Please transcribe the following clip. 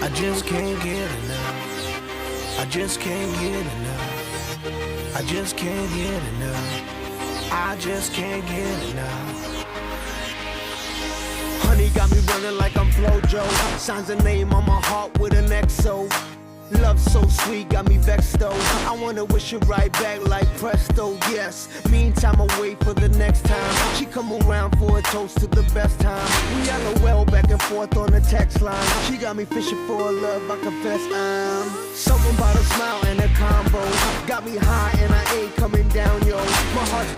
I just can't get enough. I just can't get enough. I just can't get enough. I just can't get enough. Honey got me running like I'm Flojo. Signs a name on my heart with an XO. Love so sweet, got me vexed though. I wanna wish it right back like presto, yes. Meantime, I wait for the next time she come around for a toast to the best time. We LOL back and forth on the text line. She got me fishing for a love, I confess I'm something about a smile and a combo. Got me high and I ain't coming down, yo. My heart's